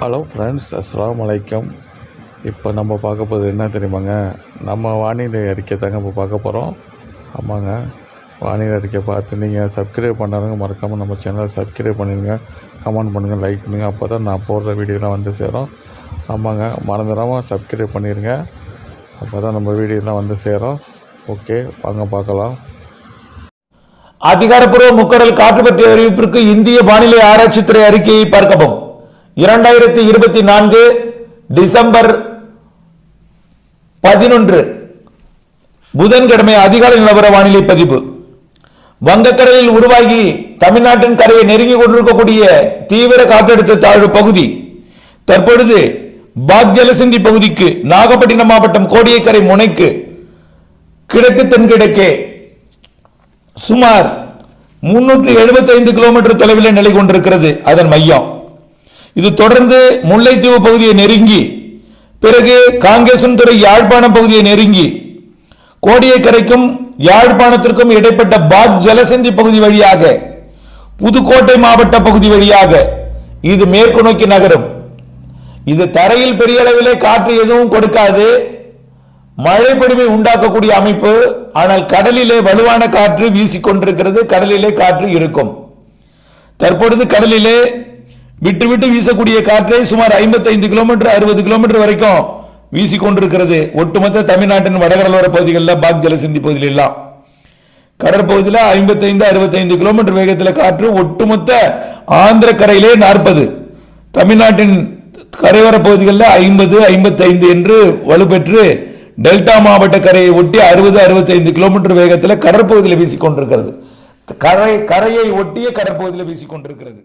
Hello friends, அஸ்ஸலாமு அலைக்கும். இப்போ நம்ம பார்க்க போகிறது என்ன தெரியுமாங்க? நம்ம வானிலை அறிக்கை தாங்க இப்போ பார்க்க போகிறோம். ஆமாங்க, வானிலை அறிக்கை பார்த்து நீங்கள் சப்ஸ்கிரைப் பண்ணாதவங்க மறக்காமல் நம்ம சேனலை சப்ஸ்கிரைப் பண்ணிடுங்க, கமெண்ட் பண்ணுங்கள், லைக் பண்ணுங்கள். அப்போ தான் நான் போடுற வீடியோலாம் வந்து சேரும். ஆமாங்க, மறந்துடாமல் சப்ஸ்கிரைப் பண்ணிடுங்க, அப்போ தான் நம்ம வீடியோலாம் வந்து சேரும். ஓகே, வாங்க பார்க்கலாம். அதிகாரப்பூர்வ முக்கடல் காற்று பற்றிய அறிவிப்பிற்கு இந்திய வானிலை ஆராய்ச்சித்துறை அறிக்கையை பார்க்கவும். 2024 டிசம்பர் 11 புதன்கிழமை அதிகாலை நிலவர வானிலை பதிவு. வங்கக்கடலில் உருவாகி தமிழ்நாட்டின் கரையை நெருங்கி கொண்டிருக்கக்கூடிய தீவிர காற்றழுத்த தாழ்வு பகுதி தற்பொழுது பாக் ஜலசந்தி பகுதிக்கு நாகப்பட்டினம் மாவட்டம் கோடியக்கரை முனைக்கு கிழக்கு தென்கிழக்கே சுமார் 375 கிலோமீட்டர் தொலைவில் நிலை கொண்டிருக்கிறது. அதன் மையம் இது தொடர்ந்து முல்லைத்தீவு பகுதியை நெருங்கி பிறகு காங்கேசன்துறை யாழ்ப்பாணம் பகுதியை நெருங்கி கோடியக்கரைக்கும் யாழ்ப்பாணத்திற்கும் இடைப்பட்ட பாக் ஜலசந்தி பகுதி வழியாக புதுக்கோட்டை மாவட்ட பகுதி வழியாக இது மேற்கு நோக்கி நகரும். இது தரையில் பெரிய அளவிலே காற்று எதுவும் கொடுக்காது, மழை பொழிவை உண்டாக்கக்கூடிய அமைப்பு. ஆனால் கடலிலே வலுவான காற்று வீசிக்கொண்டிருக்கிறது, கடலிலே காற்று இருக்கும். தற்பொழுது கடலிலே விட்டு விட்டு வீசக்கூடிய காற்றை சுமார் 55 கிலோமீட்டர் 60 கிலோமீட்டர் வரைக்கும் வீசிக்கொண்டிருக்கிறது. ஒட்டுமொத்த தமிழ்நாட்டின் வடகடலோர பகுதிகளில் பாக் ஜலசந்தி பகுதியில் எல்லாம் கடற்பகுதியில் 55-65 கிலோமீட்டர் வேகத்தில் காற்று. ஒட்டுமொத்த ஆந்திர கரையிலே 40, தமிழ்நாட்டின் கரையோர பகுதிகளில் 50-55 என்று வலுப்பெற்று டெல்டா மாவட்ட கரையை ஒட்டி 60-65 கிலோமீட்டர் வேகத்தில் கடற்பகுதியில் வீசிக்கொண்டிருக்கிறது. கரையை ஒட்டிய கடற்பகுதியில் வீசிக்கொண்டிருக்கிறது.